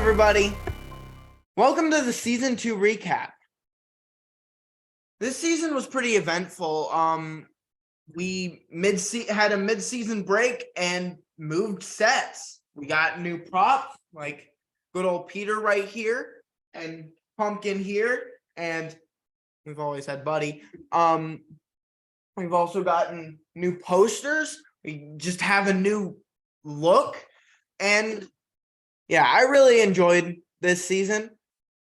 everybody. Welcome to the season 2 recap. This season was pretty eventful. We had a mid-season break and moved sets. We got new props, like good old Peter right here and Pumpkin here, and we've always had Buddy. We've also gotten new posters. We just have a new look, and yeah, I really enjoyed this season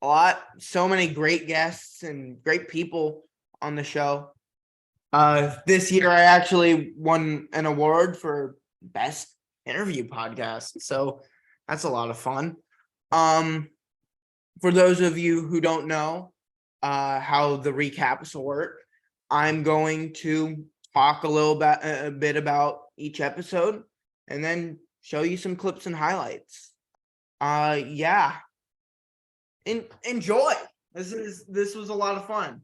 a lot. So many great guests and great people on the show. This year I actually won an award for best interview podcast, so that's a lot of fun. For those of you who don't know how the recaps work, I'm going to talk a bit about each episode and then show you some clips and highlights. Yeah. Enjoy. This was a lot of fun.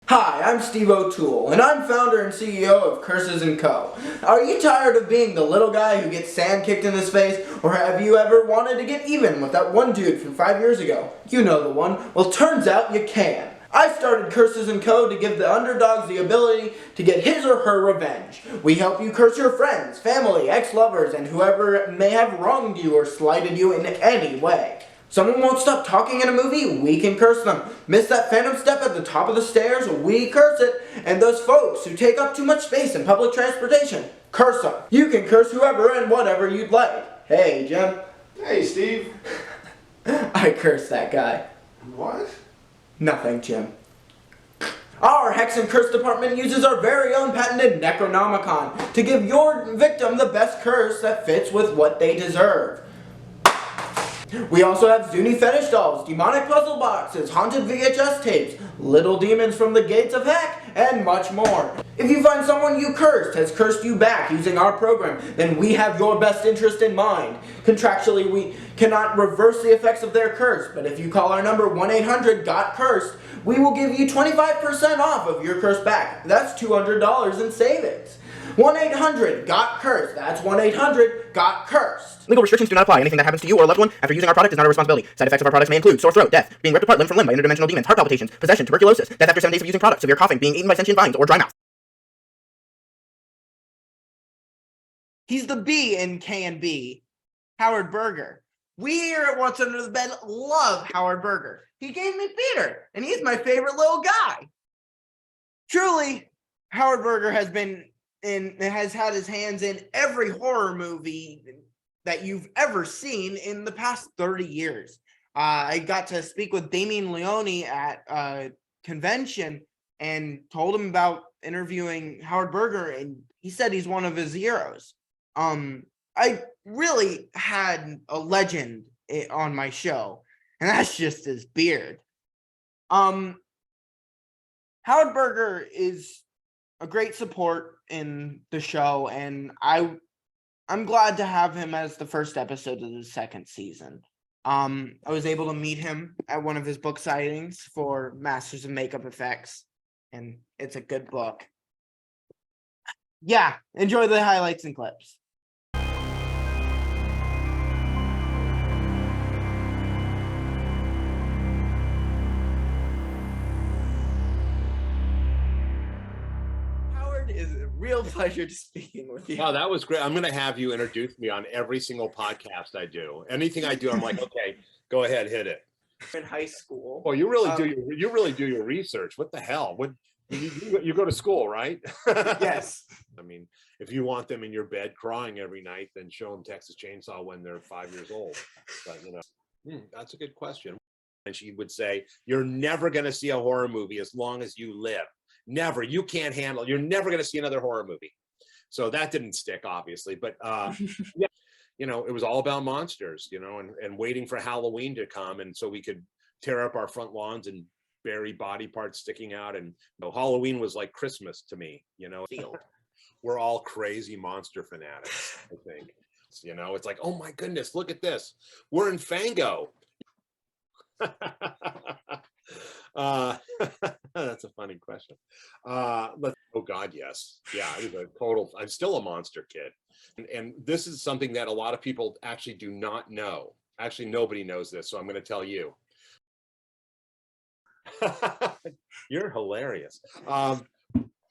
Hi, I'm Steve O'Toole, and I'm founder and CEO of Curses & Co. Are you tired of being the little guy who gets sand kicked in his face, or have you ever wanted to get even with that one dude from 5 years ago? You know the one. Well, turns out you can. I started Curses & Co. to give the underdogs the ability to get his or her revenge. We help you curse your friends, family, ex-lovers, and whoever may have wronged you or slighted you in any way. Someone won't stop talking in a movie, we can curse them. Miss that phantom step at the top of the stairs, we curse it. And those folks who take up too much space in public transportation, curse them. You can curse whoever and whatever you'd like. Hey, Jim. Hey, Steve. I cursed that guy. What? Nothing, Jim. Our Hex and Curse department uses our very own patented Necronomicon to give your victim the best curse that fits with what they deserve. We also have Zuni fetish dolls, demonic puzzle boxes, haunted VHS tapes, little demons from the gates of heck, and much more. If you find someone you cursed has cursed you back using our program, then we have your best interest in mind. Contractually, we cannot reverse the effects of their curse, but if you call our number 1-800-GOT-CURSED, we will give you 25% off of your curse back. That's $200 in savings. 1-800-GOT-CURSED. That's 1-800-GOT-CURSED. Legal restrictions do not apply. Anything that happens to you or a loved one after using our product is not our responsibility. Side effects of our products may include sore throat, death, being ripped apart limb from limb by interdimensional demons, heart palpitations, possession, tuberculosis, death after 7 days of using products, severe coughing, being eaten by sentient vines, or dry mouth. He's the B in K&B, Howard Berger. We here at What's Under the Bed love Howard Berger. He gave me Peter, and he's my favorite little guy. Truly, Howard Berger has had his hands in every horror movie that you've ever seen in the past 30 years. I got to speak with Damien Leone at a convention and told him about interviewing Howard Berger, and he said he's one of his heroes. I really had a legend on my show, and that's just his beard. Howard Berger is a great support in the show, and I'm glad to have him as the first episode of the second season. I was able to meet him at one of his book sightings for Masters of Makeup Effects, and it's a good book. Yeah, enjoy the highlights and clips. Is a real pleasure to speaking with you. Wow, that was great. I'm going to have you introduce me on every single podcast I do. Anything I do, I'm like, okay, go ahead, hit it. In high school. Oh, you really do your research. What the hell? What you go to school, right? Yes. I mean, if you want them in your bed crying every night, then show them Texas Chainsaw when they're 5 years old. But that's a good question. And she would say, "You're never going to see a horror movie as long as you live. Never. You can't handle it. You're never going to see another horror movie." So that didn't stick, obviously. But yeah, it was all about monsters, and waiting for Halloween to come, and so we could tear up our front lawns and bury body parts sticking out. And Halloween was like Christmas to me, field. we're all crazy monster fanatics, I think. You know, it's like, oh my goodness, look at this. We're in Fango. That's a funny question. Oh God, yes. Yeah, I'm still a monster kid. And this is something that a lot of people actually do not know. Actually, nobody knows this, so I'm going to tell you. You're hilarious.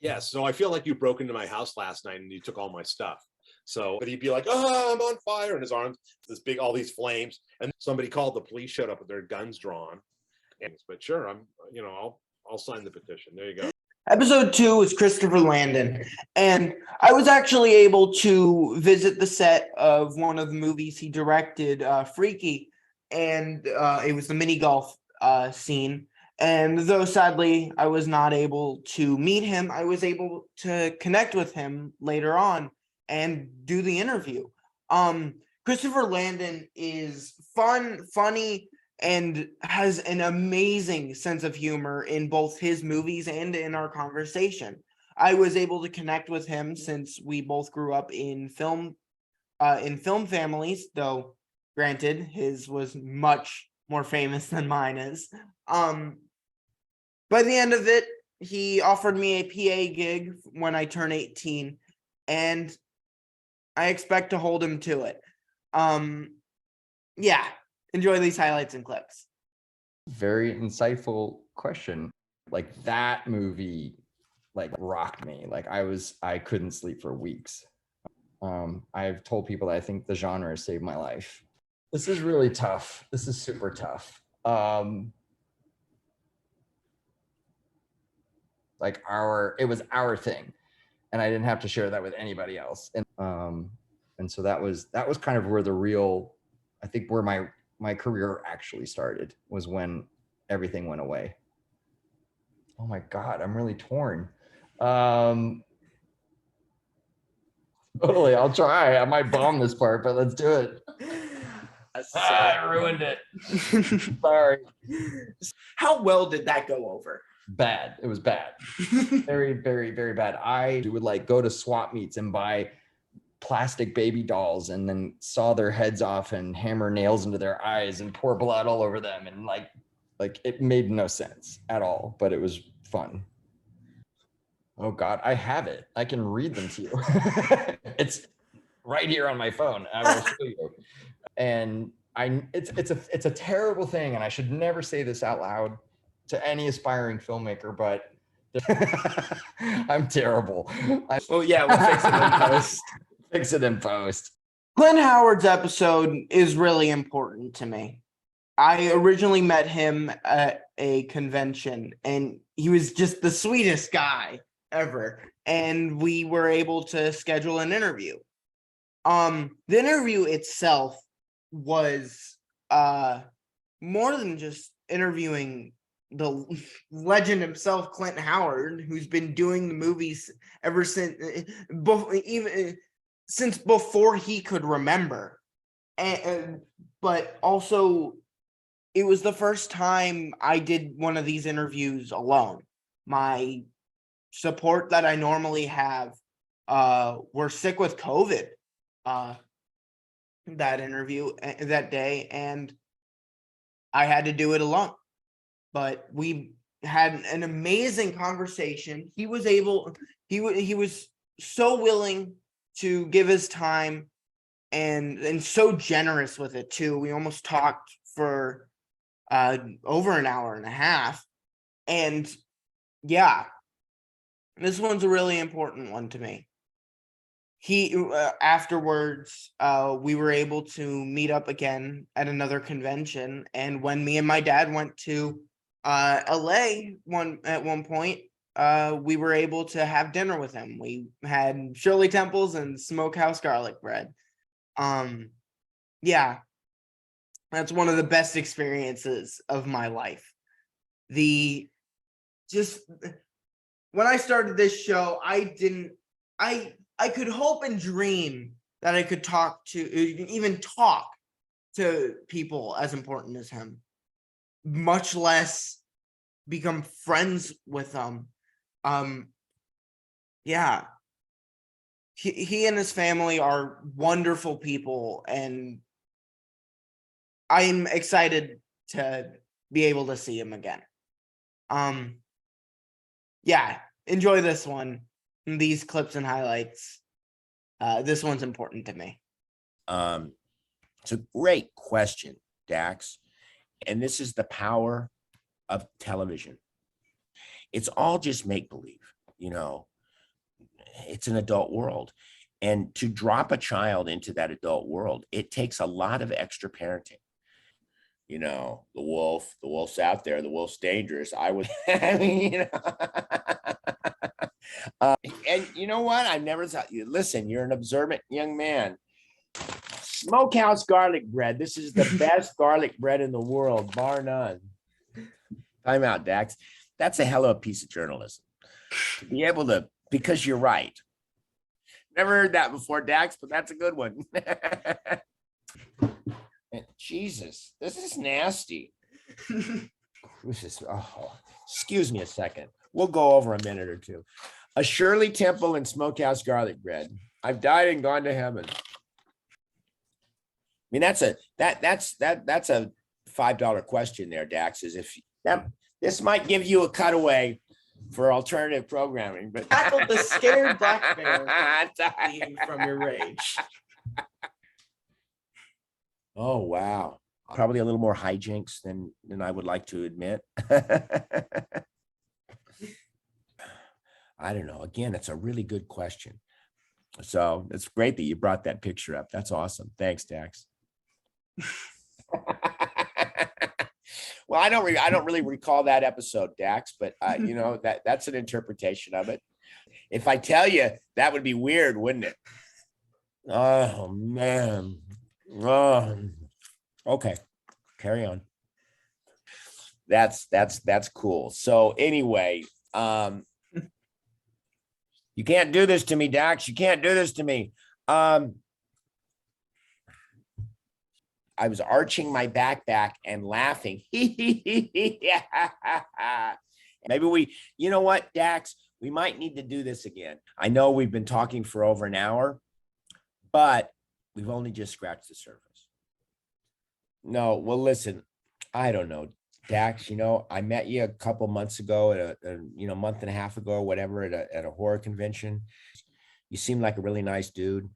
Yes, so I feel like you broke into my house last night and you took all my stuff. So, but he'd be like, "Oh, I'm on fire!" in his arms, all these flames, and somebody called. The police showed up with their guns drawn. But sure, I'll sign the petition. There you go. Episode 2 is Christopher Landon, and I was actually able to visit the set of one of the movies he directed, Freaky, and it was the mini golf scene. And though sadly I was not able to meet him, I was able to connect with him later on and do the interview. Christopher Landon is funny, and has an amazing sense of humor in both his movies and in our conversation. I was able to connect with him since we both grew up in film families, though granted his was much more famous than mine is. By the end of it, he offered me a PA gig when I turn 18, and I expect to hold him to it. Yeah. Enjoy these highlights and clips. Very insightful question. Like that movie, like rocked me. Like I couldn't sleep for weeks. I've told people that I think the genre has saved my life. This is really tough. This is super tough. It was our thing, and I didn't have to share that with anybody else. And so that was kind of where I think where my career actually started, was when everything went away. Oh my God, I'm really torn. Totally, I'll try. I might bomb this part, but let's do it. I ruined it. Sorry. How well did that go over? Bad. It was bad. Very, very, very bad. I would like go to swap meets and buy plastic baby dolls and then saw their heads off and hammer nails into their eyes and pour blood all over them, and like it made no sense at all, but it was fun. Oh God, I have it. I can read them to you. It's right here on my phone. I will show you. And it's a terrible thing, and I should never say this out loud to any aspiring filmmaker, but I'm terrible. Well, yeah, we'll fix it in post. Fix it in post. Clint Howard's episode is really important to me. I originally met him at a convention, and he was just the sweetest guy ever. And we were able to schedule an interview. The interview itself was more than just interviewing the legend himself, Clint Howard, who's been doing the movies ever since, even since before he could remember. But also, it was the first time I did one of these interviews alone. My support that I normally have were sick with COVID that interview that day, and I had to do it alone. But we had an amazing conversation. He was so willing to give his time, and so generous with it too. We almost talked for over an hour and a half. And yeah, this one's a really important one to me. He afterwards, we were able to meet up again at another convention. And when me and my dad went to LA at one point, we were able to have dinner with him. We had Shirley Temples and smokehouse garlic bread. Yeah, that's one of the best experiences of my life. When I started this show, I could hope and dream that I could talk to people as important as him, much less become friends with them. Yeah, he and his family are wonderful people, and I'm excited to be able to see him again. Yeah, enjoy this one. These clips and highlights. This one's important to me. It's a great question, Dax. And this is the power of television. It's all just make believe, you know. It's an adult world. And to drop a child into that adult world, it takes a lot of extra parenting. You know, the wolf's out there, the wolf's dangerous. I mean, you know. And you know what? I never thought, listen, you're an observant young man. Smokehouse garlic bread. This is the best garlic bread in the world, bar none. Time out, Dax. That's a hell of a piece of journalism. To be able to, because you're right. Never heard that before, Dax, but that's a good one. Jesus, this is nasty. Excuse me a second. We'll go over a minute or two. A Shirley Temple and Smokehouse garlic bread. I've died and gone to heaven. I mean, that's a $5 question there, Dax. Is if that this might give you a cutaway for alternative programming, but Tackled the scared black bear from your rage. Oh wow, probably a little more hijinks than I would like to admit. I don't know. Again, it's a really good question. So it's great that you brought that picture up. That's awesome. Thanks, Dax. Well, I don't really recall that episode, Dax, but you know, that's an interpretation of it. If I tell you, that would be weird, wouldn't it? Oh man. Oh, okay. Carry on. That's cool. So anyway, you can't do this to me, Dax. You can't do this to me. I was arching my backpack and laughing. Maybe you know what, Dax, we might need to do this again. I know we've been talking for over an hour, but we've only just scratched the surface. No, well, listen, I don't know, Dax, you know, I met you a couple months ago at a month and a half ago or whatever at a horror convention. You seem like a really nice dude,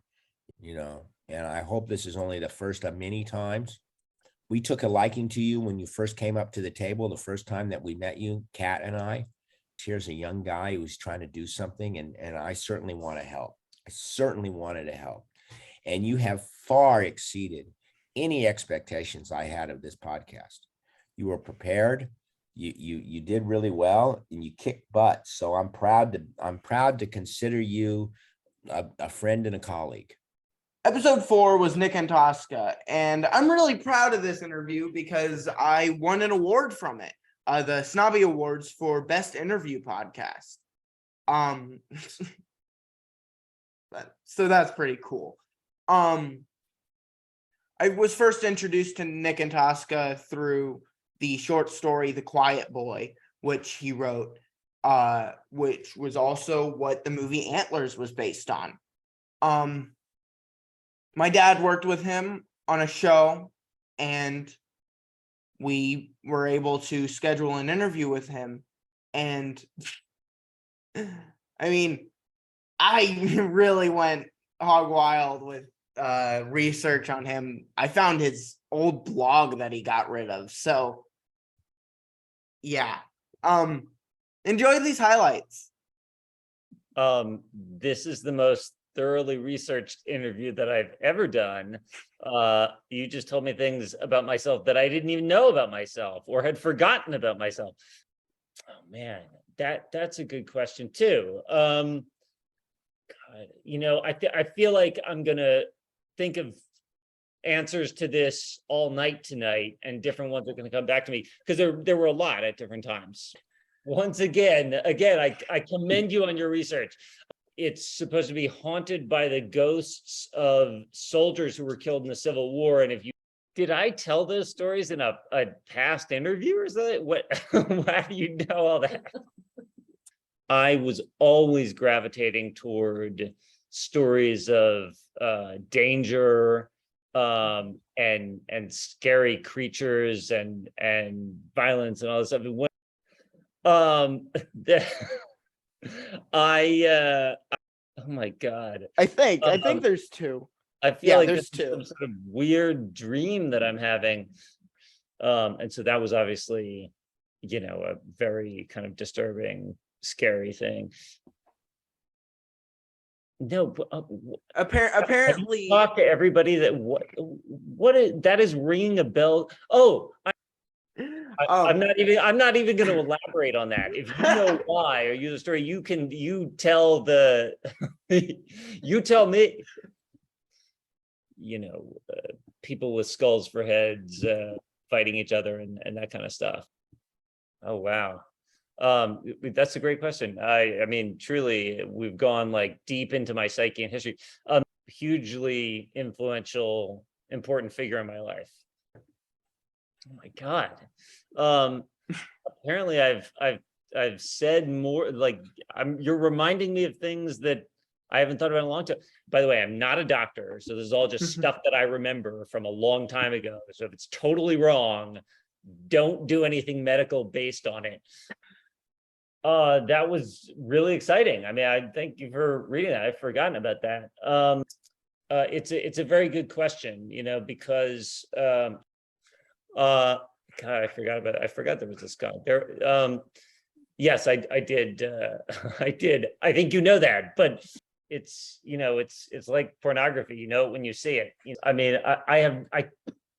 you know. And I hope this is only the first of many times. We took a liking to you when you first came up to the table, the first time that we met you, Kat and I. Here's a young guy who's trying to do something, and I certainly want to help. I certainly wanted to help. And you have far exceeded any expectations I had of this podcast. You were prepared. You did really well, and you kicked butt. So I'm proud to consider you a friend and a colleague. Episode 4 was Nick and Tosca, and I'm really proud of this interview because I won an award from it, the Snobby Awards for Best Interview Podcast. So that's pretty cool. I was first introduced to Nick and Tosca through the short story The Quiet Boy, which he wrote, which was also what the movie Antlers was based on. My dad worked with him on a show, and we were able to schedule an interview with him. And I mean, I really went hog wild with research on him. I found his old blog that he got rid of. So yeah. Enjoy these highlights. This is the most thoroughly researched interview that I've ever done. You just told me things about myself that I didn't even know about myself or had forgotten about myself. Oh man, that's a good question too. God, you know, I feel like I'm gonna think of answers to this all night tonight, and different ones are gonna come back to me because there were a lot at different times. Once again, I commend you on your research. It's supposed to be haunted by the ghosts of soldiers who were killed in the Civil War. And did I tell those stories in a past interview, or is that what? How do you know all that? I was always gravitating toward stories of danger, and scary creatures and violence and all this stuff. Oh my God. I think there's two. I feel Yeah, like there's this is two. some sort of weird dream that I'm having. And so that was obviously, a very kind of disturbing, scary thing. No, but, Apparently, talk to everybody that that is ringing a bell. Oh, I'm not even going to elaborate on that. If you know why or you the story, you tell you tell me. People with skulls for heads fighting each other and that kind of stuff. Oh wow. That's a great question. I mean, truly, we've gone like deep into my psyche and history. Hugely influential, important figure in my life. Oh my God. Apparently I've said more, like you're reminding me of things that I haven't thought about in a long time. By the way, I'm not a doctor, so this is all just stuff that I remember from a long time ago. So if it's totally wrong, don't do anything medical based on it. That was really exciting. I mean, I thank you for reading that. I've forgotten about that. It's a very good question, because God, I forgot about it. I forgot there was this guy there. Yes, I did. I did. I think you know that, but it's it's like pornography. When you see it. I mean, I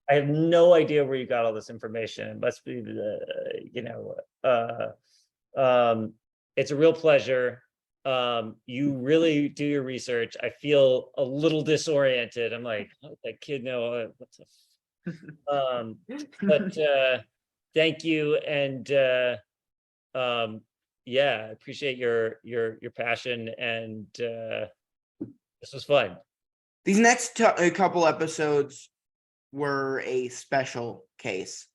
have no idea where you got all this information. It must be it's a real pleasure. You really do your research. I feel a little disoriented. I'm like, how did that kid know? What the but thank you, and yeah, I appreciate your passion, and this was fun. these next couple episodes were a special case.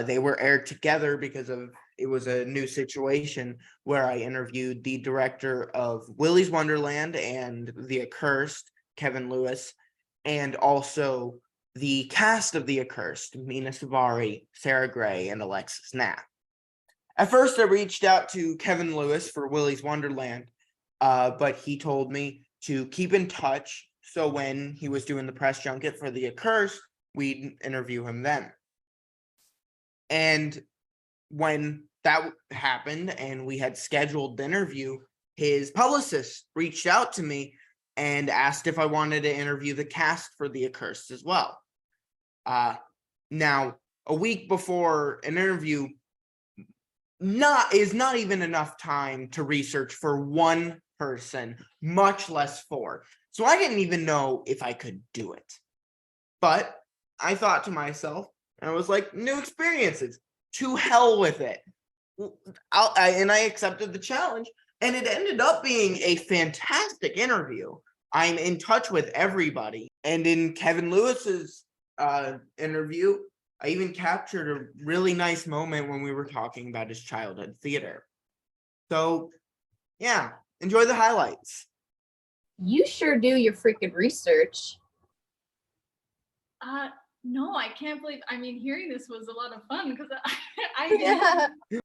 They were aired together because it was a new situation where I interviewed the director of Willy's Wonderland and The Accursed, Kevin Lewis, and also the cast of The Accursed, Mina Savari, Sarah Gray, and Alexis Knapp. At first, I reached out to Kevin Lewis for Willy's Wonderland, but he told me to keep in touch, so when he was doing the press junket for The Accursed, we'd interview him then. And when that happened and we had scheduled the interview, his publicist reached out to me and asked if I wanted to interview the cast for The Accursed as well. Now, a week before an interview is not even enough time to research for one person, much less four. So I didn't even know if I could do it. But I thought to myself, and I was like, new experiences, to hell with it. And I accepted the challenge, and it ended up being a fantastic interview. I'm in touch with everybody. And in Kevin Lewis's interview, I even captured a really nice moment when we were talking about his childhood theater. So, yeah, enjoy the highlights. You sure do your freaking research. No, I can't believe. I mean, hearing this was a lot of fun because I didn't.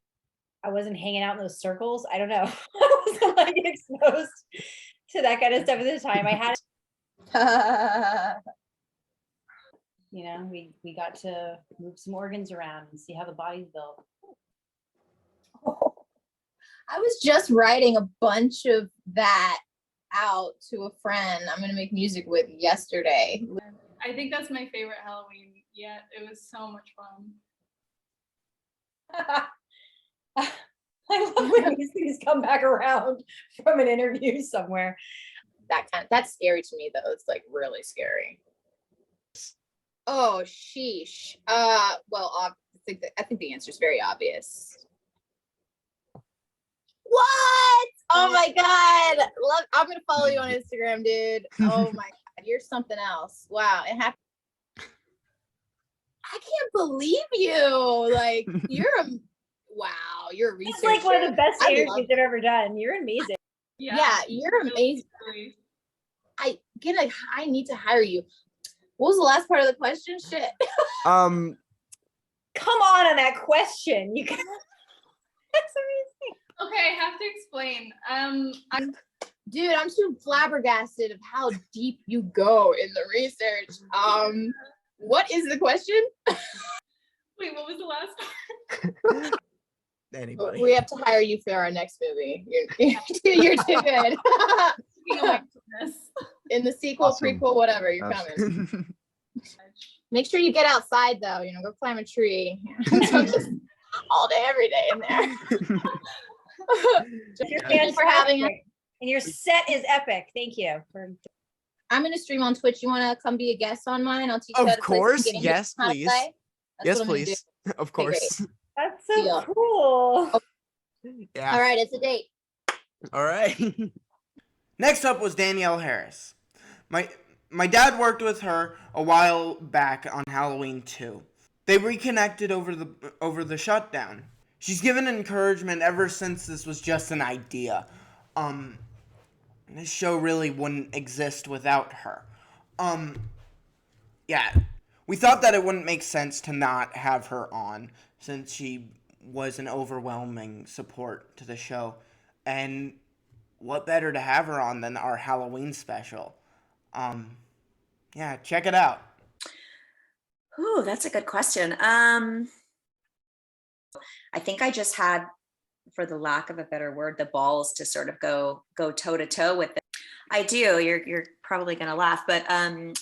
I wasn't hanging out in those circles. I don't know. I wasn't like exposed to that kind of stuff at the time. I had, we got to move some organs around and see how the body's built. I was just writing a bunch of that out to a friend I'm going to make music with yesterday. I think that's my favorite Halloween yet. It was so much fun. I love when these things come back around from an interview somewhere. That's scary to me though. It's like really scary. Oh sheesh. Well, I think the answer is very obvious. What? Oh my God. I'm gonna follow you on Instagram, dude. Oh my God, you're something else. Wow, it happened. I can't believe you. Like you're a researcher. It's like one of the best interviews I've ever done. You're amazing. Yeah, you're amazing. I need to hire you. What was the last part of the question? Shit. Come on that question. You can. That's amazing. Okay, I have to explain. Dude, I'm too flabbergasted of how deep you go in the research. What is the question? Wait, what was the last part? Anybody. We have to hire you for our next movie. You're too good. Speaking of my goodness. In the sequel, Awesome. prequel, whatever, you're coming. Make sure you get outside though, go climb a tree. Just all day, every day in there. You're Thanks for having us. fantastic. And your set is epic. Thank you. I'm gonna stream on Twitch. You wanna come be a guest on mine? I'll teach you Of how to play some course, games, yes, how to please. play. That's Yes, what I'm gonna do. please. Of Okay, great. course. That's so Deal. cool. Yeah. All right, it's a date. All right. Next up was Danielle Harris. My dad worked with her a while back on Halloween 2. They reconnected over the shutdown. She's given encouragement ever since this was just an idea. This show really wouldn't exist without her. Yeah. We thought that it wouldn't make sense to not have her on since she was an overwhelming support to the show. And what better to have her on than our Halloween special? Yeah, check it out. Ooh, that's a good question. I think I just had, for the lack of a better word, the balls to sort of go toe to toe with it. I do. You're probably gonna laugh, but have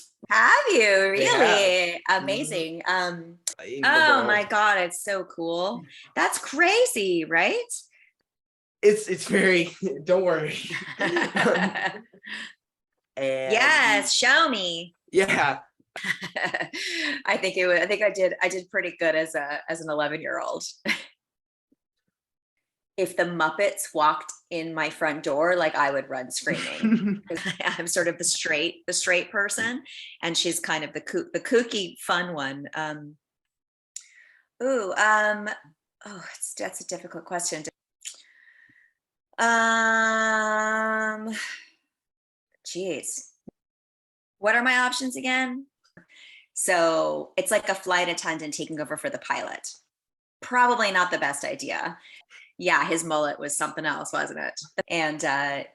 you really? Amazing. Oh my God, it's so cool. That's crazy, right? It's very. Don't worry. And Yes, show me. yeah. I think I did pretty good as an 11-year-old. If the Muppets walked in my front door, like I would run screaming. I'm sort of the straight person, and she's kind of the kooky fun one. That's a difficult question. Geez. What are my options again? So it's like a flight attendant taking over for the pilot. Probably not the best idea. Yeah, his mullet was something else, wasn't it? And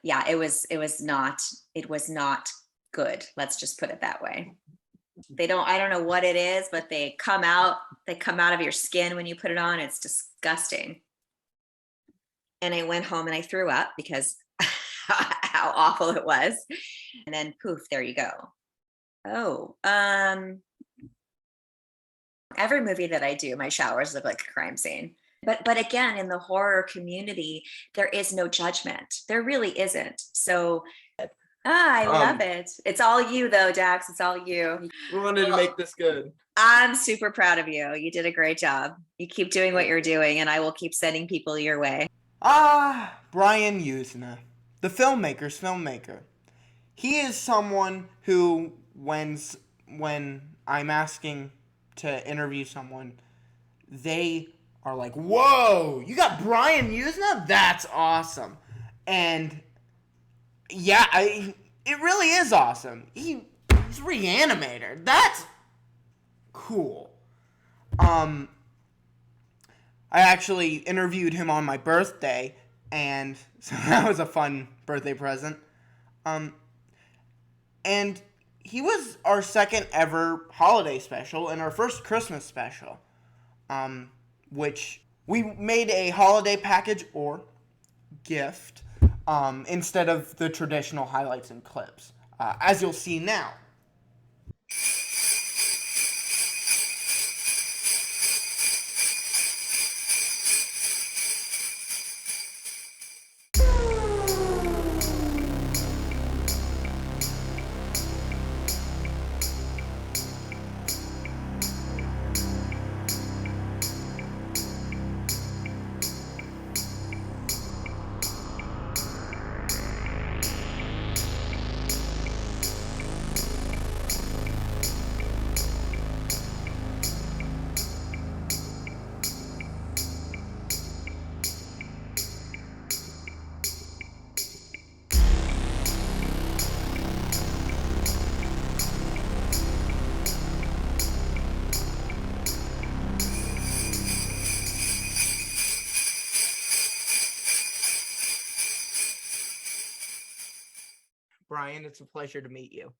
yeah, it was not good. Let's just put it that way. I don't know what it is, but they come out of your skin when you put it on. It's disgusting. And I went home and I threw up because how awful it was. And then poof, there you go. Oh, every movie that I do, my showers look like a crime scene. But again, in the horror community, there is no judgment. There really isn't. So I love it. It's all you though, Dax. It's all you. We wanted to make this good. I'm super proud of you. You did a great job. You keep doing what you're doing, and I will keep sending people your way. Brian Usna, the filmmaker's filmmaker. He is someone who, when I'm asking to interview someone, they are like, whoa, you got Brian Usna? That's awesome. And yeah, it really is awesome. He's Reanimator. That's cool. I actually interviewed him on my birthday, and so that was a fun birthday present. And he was our second ever holiday special and our first Christmas special, which we made a holiday package or gift instead of the traditional highlights and clips, as you'll see now. Brian. It's a pleasure to meet you.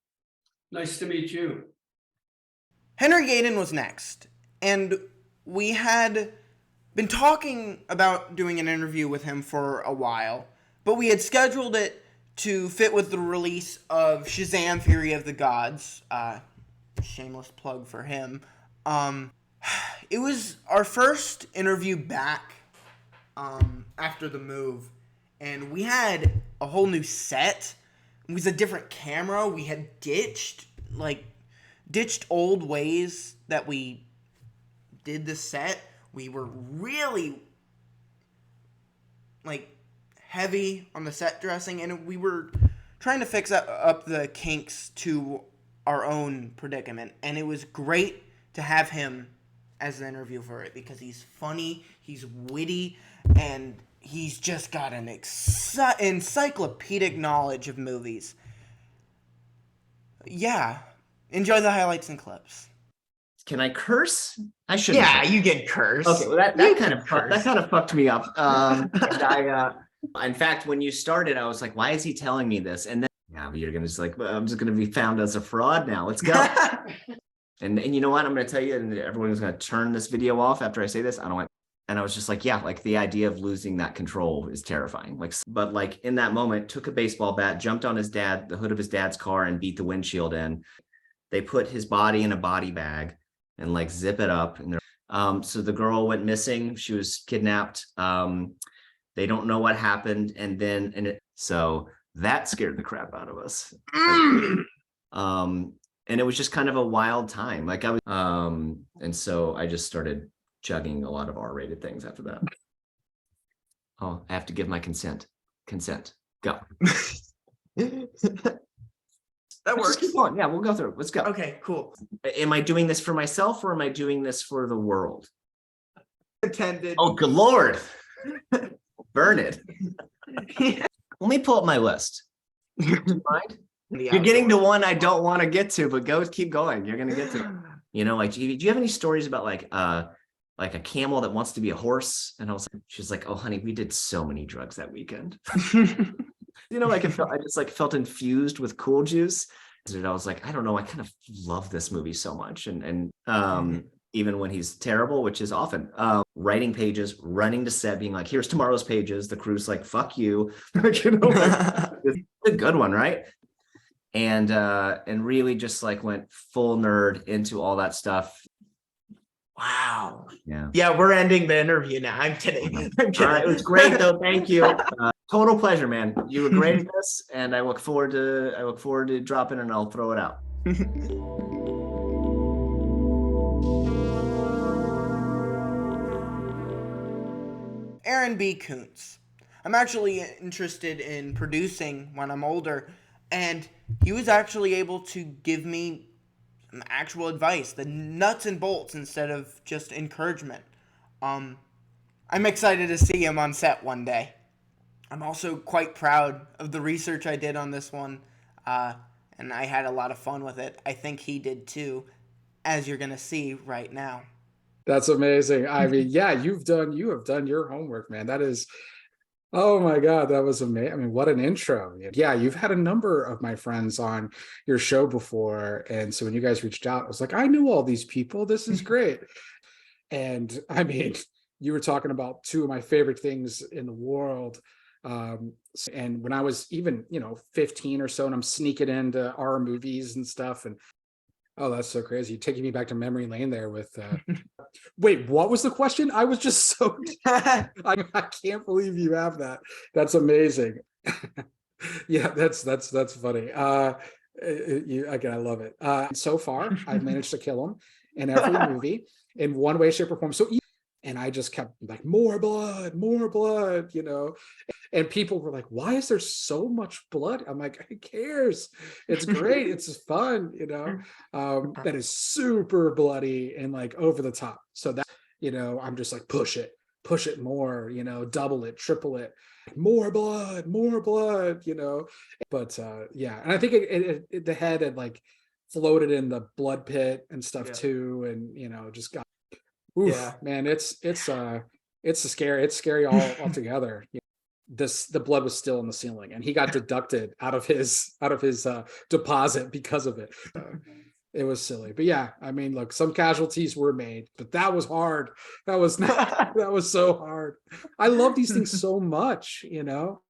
Nice to meet you. Henry Gayden was next, and we had been talking about doing an interview with him for a while, but we had scheduled it to fit with the release of Shazam! Fury of the Gods. Shameless plug for him. It was our first interview back after the move, and we had a whole new set. It was a different camera. We had ditched old ways that we did the set. We were really heavy on the set dressing, and we were trying to fix up the kinks to our own predicament. And it was great to have him as the interview for it because he's funny, he's witty, and he's just got an encyclopedic knowledge of movies. Yeah. Enjoy the highlights and clips. Can I curse? I shouldn't. Yeah, curse. you can curse. Okay, well that kind of fucked me up. And in fact, when you started, I was like, why is he telling me this? And then you're gonna just I'm just gonna be found as a fraud now. Let's go. and you know what? I'm gonna tell you, and everyone's gonna turn this video off after I say this. I don't want. And I was just like, the idea of losing that control is terrifying. But in that moment, took a baseball bat, jumped on the hood of his dad's car, and beat the windshield in. They put his body in a body bag and zip it up. And so the girl went missing. She was kidnapped. They don't know what happened. So that scared the crap out of us. And it was just kind of a wild time. And so I just started chugging a lot of R-rated things after that. Oh, I have to give my consent. Consent. Go. That works. Just keep going. Yeah, we'll go through. Let's go. Okay, cool. Am I doing this for myself or am I doing this for the world? Intended. Oh, good Lord. Burn it. Let me pull up my list. Do you mind? You're getting to one I don't want to get to, but keep going. You're going to get to, do you have any stories about a camel that wants to be a horse? And she's like, oh, honey, we did so many drugs that weekend. I just felt infused with cool juice. And I was like, I don't know, I kind of love this movie so much. And even when he's terrible, which is often, writing pages, running to set, being like, here's tomorrow's pages. The crew's like, fuck you. It's a good one, right? And really just went full nerd into all that stuff. Wow. Yeah, we're ending the interview now. I'm kidding. It was great though. Thank you. Total pleasure, man. You were great at this, and I look forward to dropping, and I'll throw it out. Aaron B. Kuntz. I'm actually interested in producing when I'm older, and he was actually able to give me some actual advice, the nuts and bolts instead of just encouragement. I'm excited to see him on set one day. I'm also quite proud of the research I did on this one, and I had a lot of fun with it. I think he did too, as you're going to see right now. That's amazing. I mean, yeah, you have done your homework, man. That is, oh my God, that was amazing. I mean, what an intro. Yeah, you've had a number of my friends on your show before. And so when you guys reached out, I was like, I knew all these people. This is great. And I mean, you were talking about two of my favorite things in the world. And when I was even, 15 or so, and I'm sneaking into horror movies and stuff, and oh, that's so crazy. You're taking me back to memory lane there with, wait, what was the question? I was just so, I can't believe you have that. That's amazing. Yeah, that's funny. I love it. So far, I've managed to kill him in every movie in one way, shape, or form. And I just kept more blood, and people were like, why is there so much blood? I'm like, who cares? It's great. It's fun, that is super bloody and over the top. So that, I'm just like, push it more, double it, triple it, more blood, but yeah. And I think the head had floated in the blood pit and stuff too. And, just got, oof, yeah, man, it's scary all together. the blood was still in the ceiling, and he got deducted out of his deposit because of it. It was silly, but yeah, I mean, look, some casualties were made, but that was hard. That was that was so hard. I love these things so much, you know.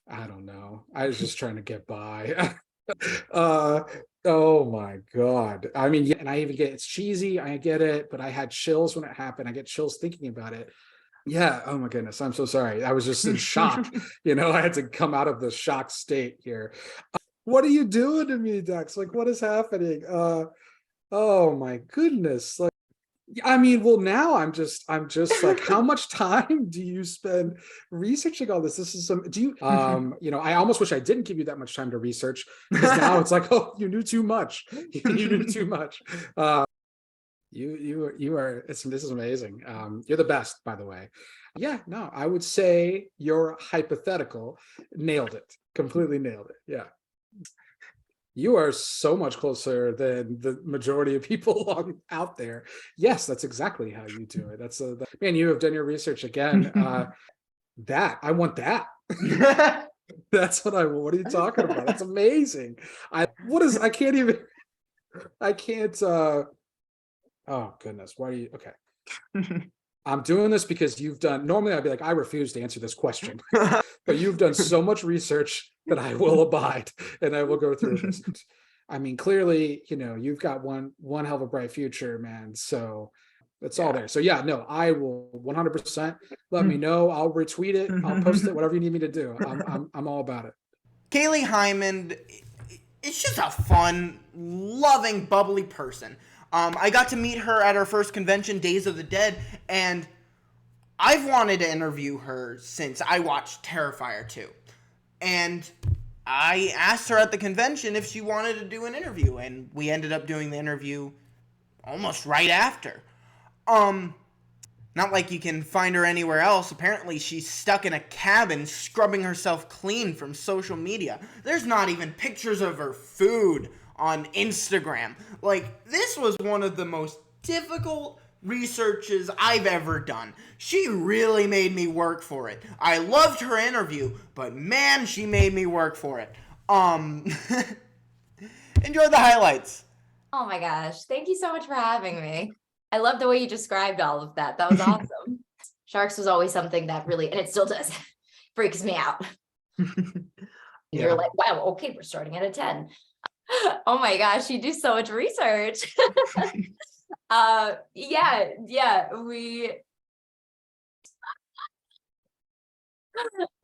I don't know. I was just trying to get by. Oh my God. I mean, yeah, and I even get, it's cheesy, I get it, but I had chills when it happened. I get chills thinking about it. Yeah. Oh my goodness. I'm so sorry. I was just in shock. You know, I had to come out of the shock state here. What are you doing to me, Dex? Like, what is happening? Oh my goodness. Like, I mean, well, now I'm just like, how much time do you spend researching all this? This is some, do you, you know, I almost wish I didn't give you that much time to research, because now it's like, oh, you knew too much. You knew too much. You are, this is amazing. You're the best, by the way. Yeah, no, I would say your hypothetical nailed it, completely nailed it. Yeah. You are so much closer than the majority of people out there. Yes, that's exactly how you do it. That's man, you have done your research again. That I want that. That's what I want. What are you talking about? That's amazing. I can't even, I can't, oh goodness, why are you, okay. I'm doing this because you've done, normally I'd be like, I refuse to answer this question, but you've done so much research that I will abide and I will go through this. I mean, clearly, you know, you've got one hell of a bright future, man. So it's all there. So yeah, no, I will 100% let me know. I'll retweet it. I'll post it, whatever you need me to do. I'm all about it. Kaylee Hyman, it's just a fun, loving, bubbly person. I got to meet her at our first convention, Days of the Dead, and I've wanted to interview her since I watched Terrifier 2. And I asked her at the convention if she wanted to do an interview, and we ended up doing the interview almost right after. Not like you can find her anywhere else. Apparently she's stuck in a cabin scrubbing herself clean from social media. There's not even pictures of her food on Instagram. Like, this was one of the most difficult researches I've ever done. She really made me work for it. I loved her interview, but man, she made me work for it. Enjoy the highlights. Oh my gosh. Thank you so much for having me. I love the way you described all of that. That was awesome. Sharks was always something that really, and it still does, freaks me out. You're like, wow, okay, we're starting at a 10. Oh my gosh, you do so much research. We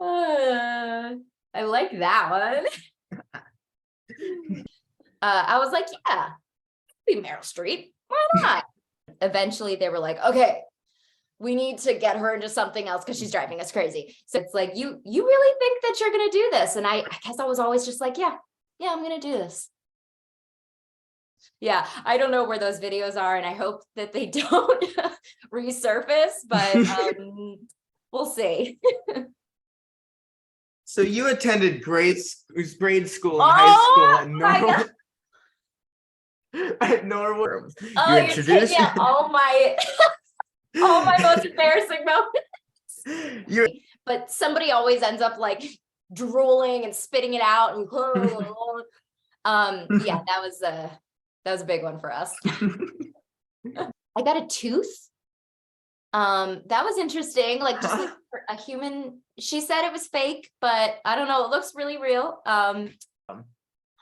I like that one. I was like, yeah, be Meryl Streep. Why not? Eventually they were like, okay, we need to get her into something else because she's driving us crazy. So it's like, you really think that you're gonna do this? And I guess I was always just like, yeah, I'm gonna do this. Yeah, I don't know where those videos are, and I hope that they don't resurface, but we'll see. So you attended grade school and high school at Norwood. At Norwood. Oh, you're taking out all my most embarrassing moments. But somebody always ends up like drooling and spitting it out and yeah, that was a big one for us. I got a tooth. That was interesting. Like, just like a human, she said it was fake, but I don't know. It looks really real. Oh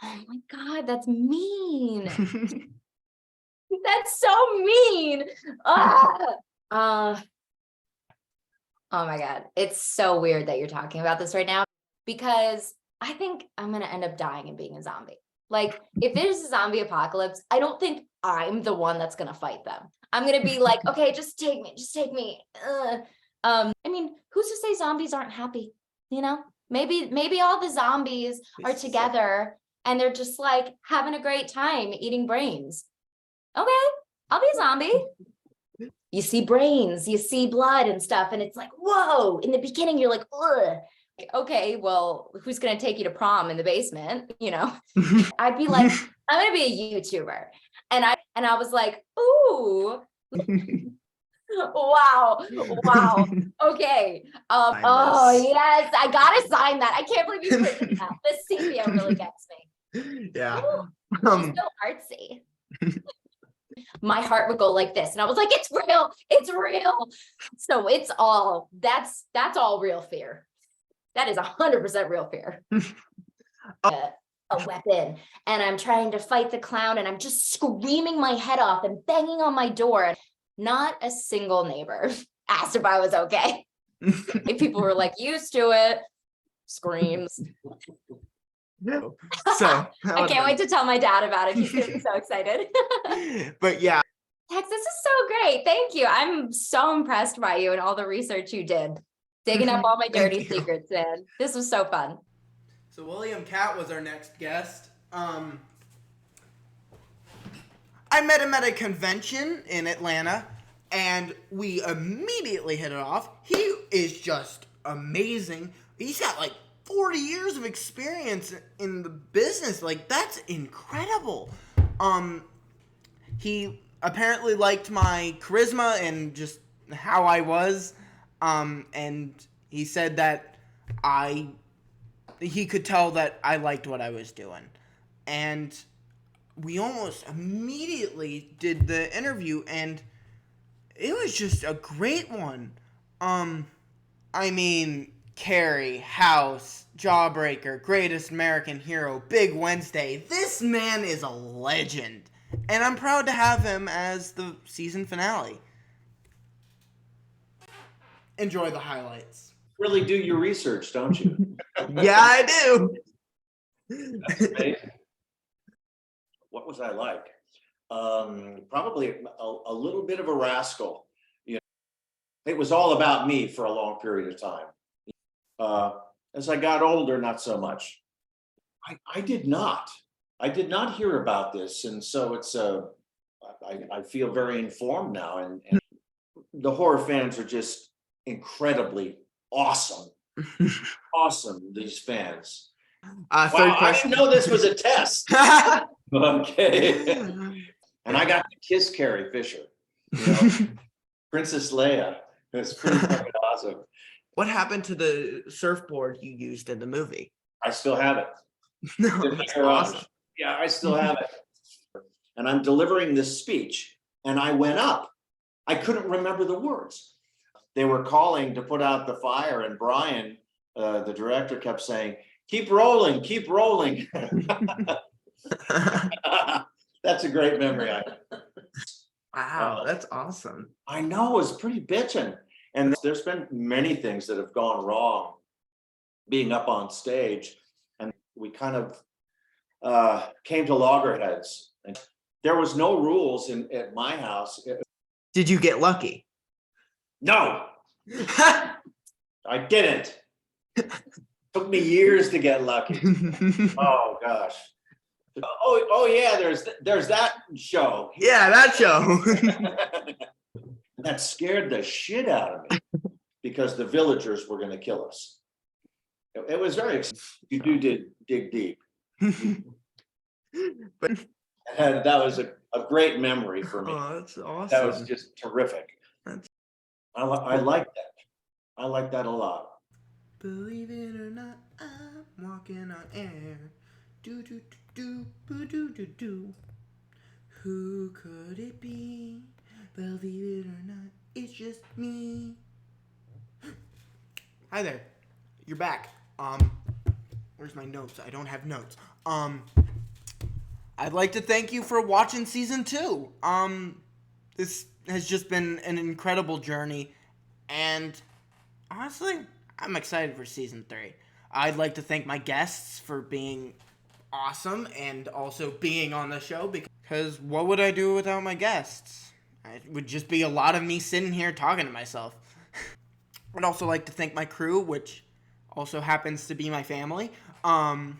my God, that's mean. That's so mean. Oh my God. It's so weird that you're talking about this right now, because I think I'm going to end up dying and being a zombie. Like, if there's a zombie apocalypse, I don't think I'm the one that's going to fight them. I'm going to be like, okay, just take me. I mean, who's to say zombies aren't happy? You know, maybe all the zombies are together and they're just like having a great time eating brains. Okay, I'll be a zombie. You see brains, you see blood and stuff, and it's like, whoa. In the beginning, you're like, ugh. Okay, well, who's gonna take you to prom in the basement? You know, I'd be like, I'm gonna be a YouTuber, and I was like, ooh, Wow. Wow. Okay. Oh yes, I gotta sign that. I can't believe you printed that. This sepia really gets me. Yeah. Ooh, she's so artsy. My heart would go like this, and I was like, "It's real. It's real." So that's all real fear. That is 100% real fear. A weapon, and I'm trying to fight the clown, and I'm just screaming my head off and banging on my door. And not a single neighbor asked if I was okay. People were like, used to it. Screams. So I can't wait to tell my dad about it. He's gonna be so excited. But yeah. Tex, this is so great. Thank you. I'm so impressed by you and all the research you did. Digging up all my dirty secrets, man. This was so fun. So William Catt was our next guest. I met him at a convention in Atlanta, and we immediately hit it off. He is just amazing. He's got like 40 years of experience in the business. Like, that's incredible. He apparently liked my charisma and just how I was. And he said that he could tell that I liked what I was doing. And we almost immediately did the interview, and it was just a great one. I mean, Carrie, House, Jawbreaker, Greatest American Hero, Big Wednesday. This man is a legend. And I'm proud to have him as the season finale. Enjoy the highlights. Really do your research, don't you? Yeah, I do. That's amazing. What was I like? Probably a little bit of a rascal. You know, it was all about me for a long period of time. As I got older, not so much. I did not hear about this, and so it's I feel very informed now, and the horror fans are just incredibly awesome. Awesome, these fans. Wow, I didn't know this was a test. Okay. And I got to kiss Carrie Fisher, you know, Princess Leia. It's pretty fucking awesome. What happened to the surfboard you used in the movie? I still have it. No, that's awesome. Yeah, I still have it. And I'm delivering this speech, and I went up. I couldn't remember the words. They were calling to put out the fire, and Brian, the director, kept saying, "Keep rolling, keep rolling." That's a great memory. Wow, that's awesome. I know, it was pretty bitchin'. And there's been many things that have gone wrong being up on stage. And we kind of came to loggerheads. And there was no rules at my house. Did you get lucky? No, I didn't. Took me years to get lucky. Oh gosh. Oh yeah, there's that show. Yeah, that show. That scared the shit out of me because the villagers were going to kill us. It was very exciting. You dig deep. But and that was a great memory for me. Oh, that's awesome. That was just terrific. I like that. I like that a lot. Believe it or not, I'm walking on air. Do do do do do do do. Who could it be? Believe it or not, it's just me. Hi there. You're back. Where's my notes? I don't have notes. I'd like to thank you for watching season 2. This has just been an incredible journey, and honestly, I'm excited for season 3. I'd like to thank my guests for being awesome and also being on the show, because what would I do without my guests? It would just be a lot of me sitting here talking to myself. I'd also like to thank my crew, which also happens to be my family. And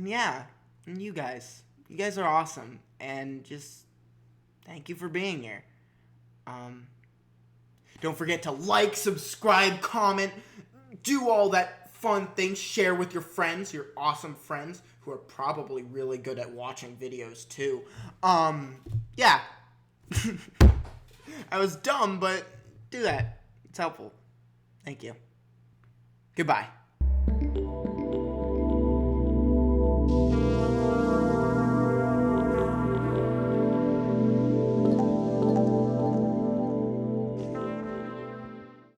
yeah, and you guys. You guys are awesome, and just thank you for being here. Don't forget to like, subscribe, comment, do all that fun things, share with your friends, your awesome friends, who are probably really good at watching videos too. Yeah. I was dumb, but do that. It's helpful. Thank you. Goodbye.